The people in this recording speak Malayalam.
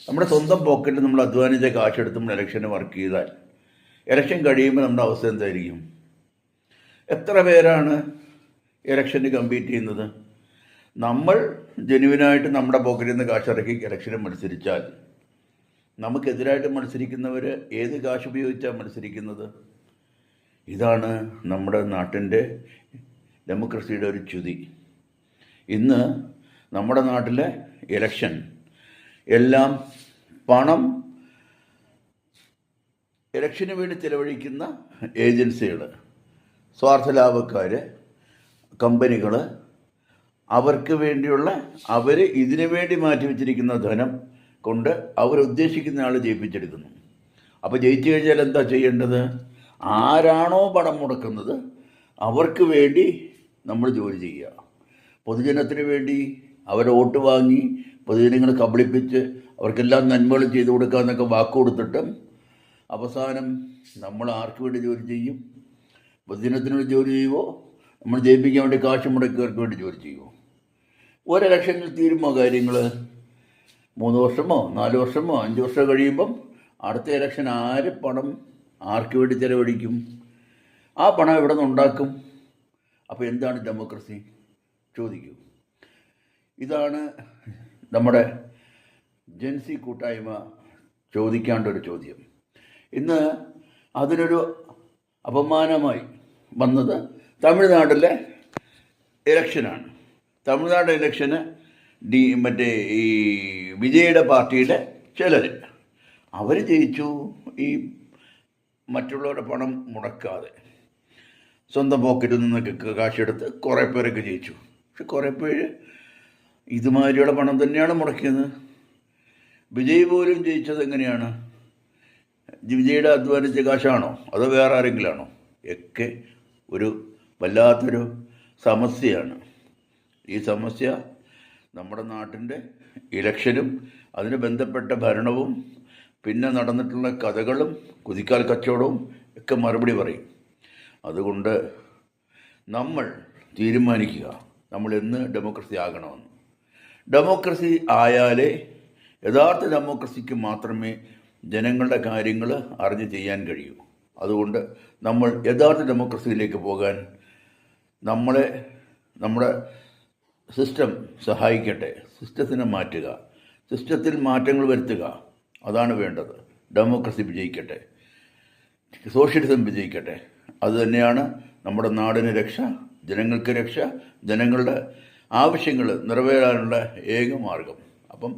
നമ്മുടെ സ്വന്തം പോക്കറ്റിൽ നമ്മൾ അധ്വാനിച്ച കാശെടുത്ത് നമ്മൾ ഇലക്ഷന് വർക്ക് ചെയ്താൽ ഇലക്ഷൻ കഴിയുമ്പോൾ നമ്മുടെ അവസ്ഥ എന്തായിരിക്കും? എത്ര പേരാണ് ഇലക്ഷന് കമ്പീറ്റ് ചെയ്യുന്നത്? നമ്മൾ ജെന്യുവിനായിട്ട് നമ്മുടെ പോക്കറ്റിൽ നിന്ന് കാശിറക്കി ഇലക്ഷന് മത്സരിച്ചാൽ നമുക്കെതിരായിട്ട് മത്സരിക്കുന്നവർ ഏത് കാശ് ഉപയോഗിച്ചാണ് മത്സരിക്കുന്നത്? ഇതാണ് നമ്മുടെ നാട്ടിൻ്റെ ഡെമോക്രസിയുടെ ഒരു ച്യുതി. ഇന്ന് നമ്മുടെ നാട്ടിലെ ഇലക്ഷൻ എല്ലാം പണം ഇലക്ഷന് വേണ്ടി ചിലവഴിക്കുന്ന ഏജൻസികൾ, സ്വാർത്ഥ ലാഭക്കാർ, കമ്പനികൾ, അവർക്ക് വേണ്ടിയുള്ള അവർ ഇതിനു വേണ്ടി മാറ്റിവെച്ചിരിക്കുന്ന ധനം കൊണ്ട് അവരുദ്ദേശിക്കുന്ന ആൾ ജയിപ്പിച്ചെടുക്കുന്നു. അപ്പോൾ ജയിച്ചു കഴിഞ്ഞാൽ എന്താ ചെയ്യേണ്ടത്? ആരാണോ പണം മുടക്കുന്നത് അവർക്ക് വേണ്ടി നമ്മൾ ജോലി ചെയ്യുക. പൊതുജനത്തിന് വേണ്ടി അവരെ വോട്ട് വാങ്ങി പൊതുജനങ്ങളെ കബളിപ്പിച്ച് അവർക്കെല്ലാം നന്മകൾ ചെയ്തു കൊടുക്കാമെന്നൊക്കെ വാക്ക് കൊടുത്തിട്ട് അവസാനം നമ്മൾ ആർക്ക് വേണ്ടി ജോലി ചെയ്യും? പൊതുജനത്തിന് വേണ്ടി ജോലി ചെയ്യുമോ? നമ്മൾ ജയിപ്പിക്കാൻ വേണ്ടി കാശ് മുടക്കിയവർക്ക് വേണ്ടി ജോലി ചെയ്യുമോ? ഒരിലക്ഷനിൽ തീരുമോ കാര്യങ്ങൾ? 3 വർഷമോ 4 വർഷമോ 5 വർഷം കഴിയുമ്പം അടുത്ത ഇലക്ഷൻ ആര് പണം ആർക്ക് വേണ്ടി ചിലവഴിക്കും? ആ പണം എവിടെ നിന്ന് ഉണ്ടാക്കും? അപ്പോൾ എന്താണ് ഡെമോക്രസി? ചോദിക്കൂ. ഇതാണ് നമ്മുടെ ജൻസി കൂട്ടായ്മ ചോദിക്കേണ്ട ഒരു ചോദ്യം. ഇന്ന് അതിനൊരു അപമാനമായി വന്നത് തമിഴ്നാട്ടിലെ ഇലക്ഷനാണ്. തമിഴ്നാട് ഇലക്ഷന് മറ്റേ ഈ വിജയുടെ പാർട്ടിയുടെ ചിലർ അവർ ജയിച്ചു. ഈ മറ്റുള്ളവരുടെ പണം മുടക്കാതെ സ്വന്തം പോക്കറ്റിൽ നിന്നൊക്കെ കാശെടുത്ത് കുറേ പേരൊക്കെ ജയിച്ചു. പക്ഷെ കുറേ പേര് ഇതുമാതിരിയുള്ള പണം തന്നെയാണ് മുടക്കിയത്. വിജയ് പോലും ജയിച്ചത് എങ്ങനെയാണ്? വിജയുടെ അധ്വാനിച്ച കാശാണോ അതോ വേറെ ആരെങ്കിലാണോ? ഒക്കെ ഒരു വല്ലാത്തൊരു സമസ്യയാണ്. ഈ സമസ്യ നമ്മുടെ നാട്ടിൻ്റെ ഇലക്ഷനും അതിന് ബന്ധപ്പെട്ട ഭരണവും പിന്നെ നടന്നിട്ടുള്ള കഥകളും കുതിക്കാൽ കച്ചവടവും ഒക്കെ മറുപടി പറയും. അതുകൊണ്ട് നമ്മൾ തീരുമാനിക്കുക നമ്മൾ എന്ന് ഡെമോക്രസി ആകണമെന്ന്. ഡെമോക്രസി ആയാലേ യഥാർത്ഥ ഡെമോക്രസിക്ക് മാത്രമേ ജനങ്ങളുടെ കാര്യങ്ങൾ അറിഞ്ഞ് ചെയ്യാൻ കഴിയൂ. അതുകൊണ്ട് നമ്മൾ യഥാർത്ഥ ഡെമോക്രസിയിലേക്ക് പോകാൻ നമ്മുടെ സിസ്റ്റം സഹായിക്കട്ടെ. സിസ്റ്റത്തിനെ മാറ്റുക, സിസ്റ്റത്തിൽ മാറ്റങ്ങൾ വരുത്തുക, അതാണ് വേണ്ടത്. ഡെമോക്രസി വിജയിക്കട്ടെ, സോഷ്യലിസം വിജയിക്കട്ടെ. അതുതന്നെയാണ് നമ്മുടെ നാടിന് രക്ഷ, ജനങ്ങൾക്ക് രക്ഷ, ജനങ്ങളുടെ ആവശ്യങ്ങൾ നിറവേറാനുള്ള ഏക മാർഗം. അപ്പം